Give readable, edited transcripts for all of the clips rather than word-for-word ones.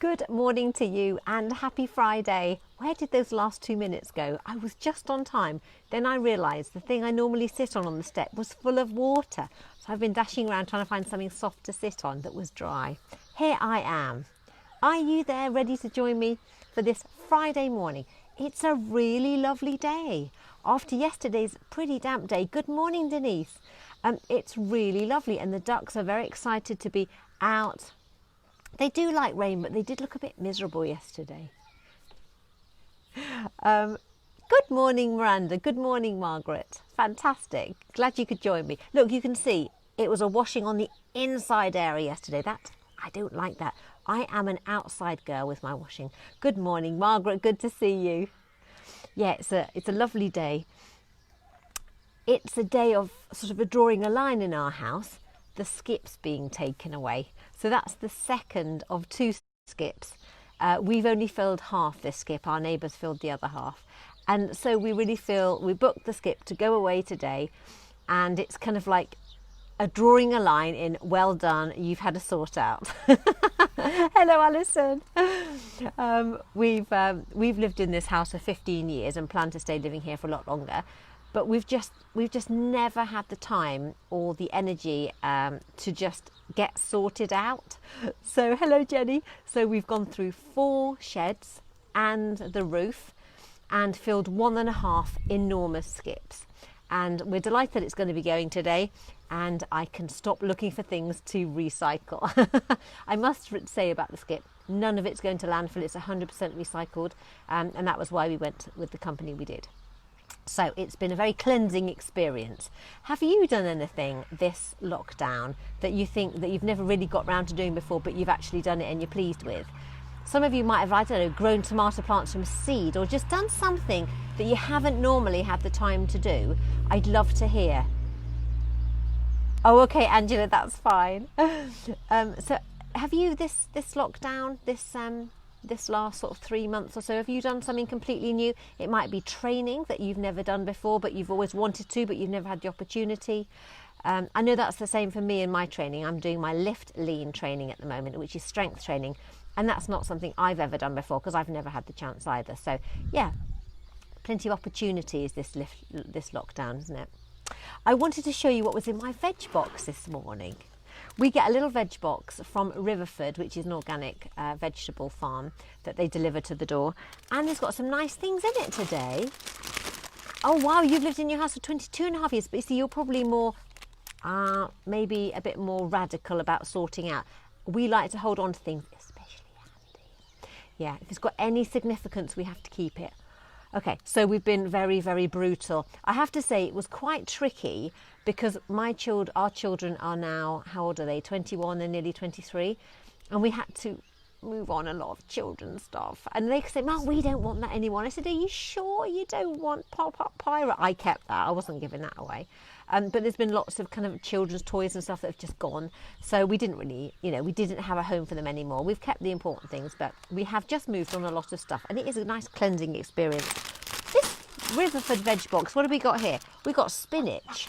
Good morning to you and happy Friday. Where did those last 2 minutes go? I was just on time. Then I realised the thing I normally sit on the step was full of water. So I've been dashing around trying to find something soft to sit on that was dry. Here I am. Are you there ready to join me for this Friday morning? It's a really lovely day. After yesterday's pretty damp day. Good morning, Denise. It's really lovely and the ducks are very excited to be out. They do like rain, but they did look a bit miserable yesterday. Good morning, Miranda. Good morning, Margaret. Fantastic. Glad you could join me. Look, you can see it was a washing on the inside area yesterday. I don't like that. I am an outside girl with my washing. Good morning, Margaret. Good to see you. Yeah, it's a lovely day. It's a day of sort of drawing a line in our house. The skips being taken away. So that's the second of two skips. We've only filled half this skip. Our neighbours filled the other half. And so we really feel we booked the skip to go away today. And it's kind of like drawing a line in, well done, you've had a sort out. Hello, Alison. We've lived in this house for 15 years and plan to stay living here for a lot longer. But we've just never had the time or the energy to just get sorted out. So hello, Jenny. So we've gone through 4 sheds and the roof and filled 1.5 enormous skips. And we're delighted it's going to be going today and I can stop looking for things to recycle. I must say about the skip, none of it's going to landfill. It's 100% recycled. And that was why we went with the company we did. So it's been a very cleansing experience. Have you done anything this lockdown that you think that you've never really got round to doing before, but you've actually done it and you're pleased with? Some of you might have, I don't know, grown tomato plants from seed or just done something that you haven't normally had the time to do. I'd love to hear. Oh, okay, Angela, that's fine. So have you this lockdown, this last sort of 3 months or so, have you done something completely new? It might be training that you've never done before, but you've always wanted to, but you've never had the opportunity. I know that's the same for me in my training. I'm doing my lift lean training at the moment, which is strength training. And that's not something I've ever done before because I've never had the chance either. So yeah, plenty of opportunities this lockdown, isn't it? I wanted to show you what was in my veg box this morning. We get a little veg box from Riverford, which is an organic vegetable farm that they deliver to the door. And it's got some nice things in it today. Oh, wow, you've lived in your house for 22.5 years. But you see, you're probably more, maybe a bit more radical about sorting out. We like to hold on to things, especially handy. Yeah, if it's got any significance, we have to keep it. Okay, so we've been very, very brutal. I have to say it was quite tricky because our children are now, how old are they? 21 and nearly 23. And we had to move on a lot of children's stuff. And they say, Mum, we don't want that anymore. And I said, are you sure you don't want Pop-Up Pirate? I kept that. I wasn't giving that away. But there's been lots of kind of children's toys and stuff that have just gone. So we didn't really, we didn't have a home for them anymore. We've kept the important things, but we have just moved on a lot of stuff. And it is a nice cleansing experience. This Riverford veg box, what have we got here? We've got spinach.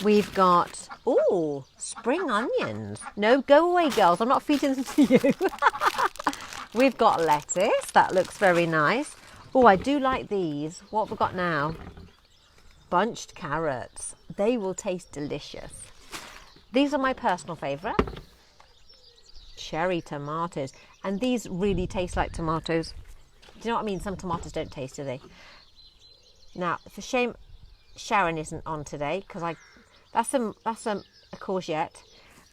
We've got, spring onions. No, go away, girls. I'm not feeding them to you. We've got lettuce. That looks very nice. Oh, I do like these. What have we got now? Bunched carrots. They will taste delicious. These are my personal favourite. Cherry tomatoes. And these really taste like tomatoes. Do you know what I mean? Some tomatoes don't taste, do they? Now, it's a shame Sharon isn't on today because that's a courgette.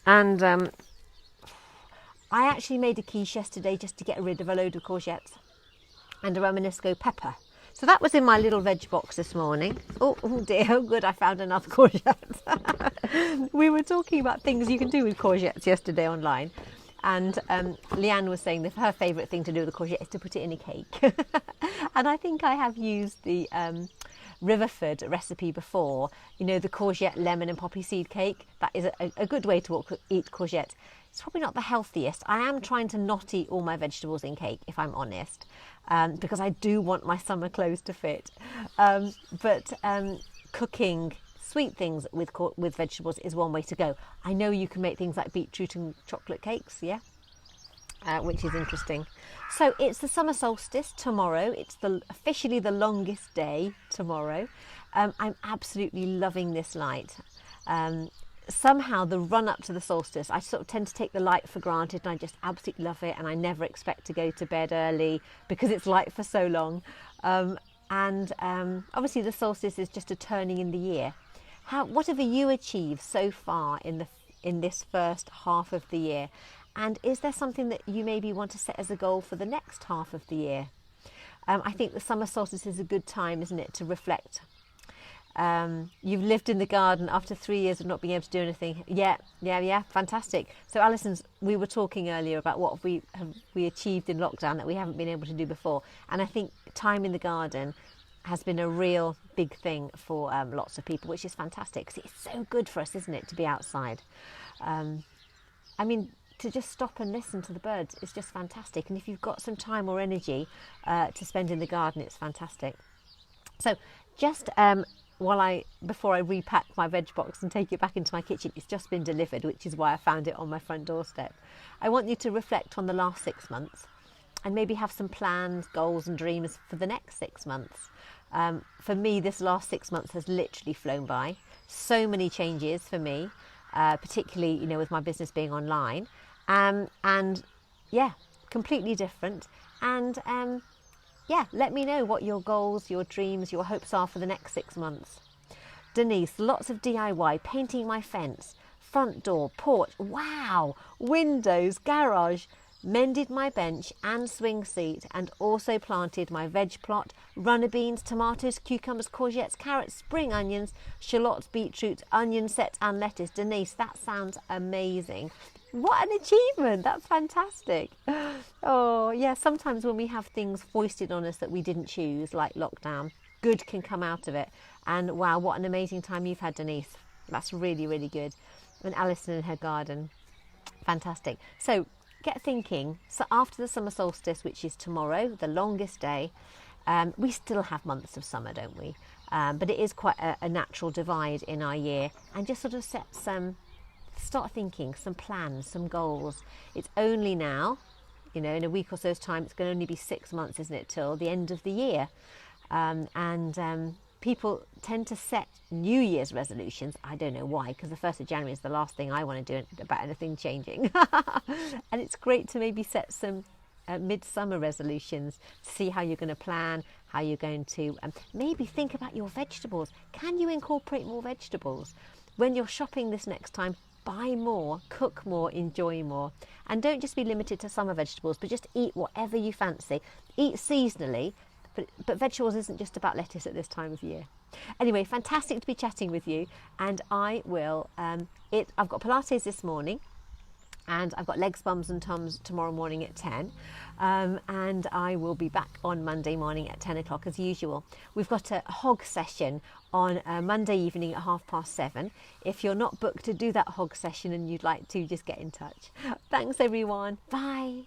And I actually made a quiche yesterday just to get rid of a load of courgettes and a Romanesco pepper. So that was in my little veg box this morning. Oh dear, oh good, I found another courgette. We were talking about things you can do with courgettes yesterday online. And Leanne was saying that her favourite thing to do with a courgette is to put it in a cake. And I think I have used the Riverford recipe before. The courgette, lemon and poppy seed cake. That is a good way to eat courgette. It's probably not the healthiest. I am trying to not eat all my vegetables in cake, if I'm honest, because I do want my summer clothes to fit. But cooking sweet things with vegetables is one way to go. I know you can make things like beetroot and chocolate cakes, yeah? which is interesting. So it's the summer solstice tomorrow. It's officially the longest day tomorrow. I'm absolutely loving this light. Somehow the run up to the solstice, I sort of tend to take the light for granted, and I just absolutely love it, and I never expect to go to bed early because it's light for so long. Obviously the solstice is just a turning in the year. What have you achieved so far in this first half of the year? And is there something that you maybe want to set as a goal for the next half of the year? I think the summer solstice is a good time, isn't it, to reflect. You've lived in the garden after 3 years of not being able to do anything. Yeah, fantastic. So Alison's, we were talking earlier about what we achieved in lockdown that we haven't been able to do before. And I think time in the garden has been a real big thing for lots of people, which is fantastic because it's so good for us, isn't it, to be outside. I mean, to just stop and listen to the birds is just fantastic. And if you've got some time or energy to spend in the garden, it's fantastic. So just before I repack my veg box and take it back into my kitchen, it's just been delivered, which is why I found it on my front doorstep. I want you to reflect on the last 6 months and maybe have some plans, goals and dreams for the next 6 months. For me, this last 6 months has literally flown by. So many changes for me, particularly, with my business being online. Completely different. And let me know what your goals, your dreams, your hopes are for the next 6 months. Denise, lots of DIY, painting my fence, front door, porch, wow, windows, garage, mended my bench and swing seat, and also planted my veg plot, runner beans, tomatoes, cucumbers, courgettes, carrots, spring onions, shallots, beetroot, onion sets and lettuce. Denise, that sounds amazing. What an achievement. That's fantastic. Oh, yeah, sometimes when we have things foisted on us that we didn't choose, like lockdown, good can come out of it. And wow, what an amazing time you've had, Denise. That's really, really good. And Alison in her garden. Fantastic. So get thinking. So after the summer solstice, which is tomorrow, the longest day, we still have months of summer, don't we? But it is quite a natural divide in our year. And just sort of start thinking, some plans, some goals. It's only now, in a week or so's time, it's going to only be 6 months, isn't it, till the end of the year. People tend to set New Year's resolutions. I don't know why, because the 1st of January is the last thing I want to do about anything changing. And it's great to maybe set some midsummer resolutions to see how you're going to plan, how you're going to maybe think about your vegetables. Can you incorporate more vegetables? When you're shopping this next time, buy more, cook more, enjoy more. And don't just be limited to summer vegetables, but just eat whatever you fancy. Eat seasonally, but vegetables isn't just about lettuce at this time of year. Anyway, fantastic to be chatting with you. And I will, I've got Pilates this morning, and I've got legs, bums and tums tomorrow morning at 10. And I will be back on Monday morning at 10 o'clock as usual. We've got a hog session on Monday evening at 7:30. If you're not booked to do that hog session and you'd like to, just get in touch. Thanks everyone. Bye.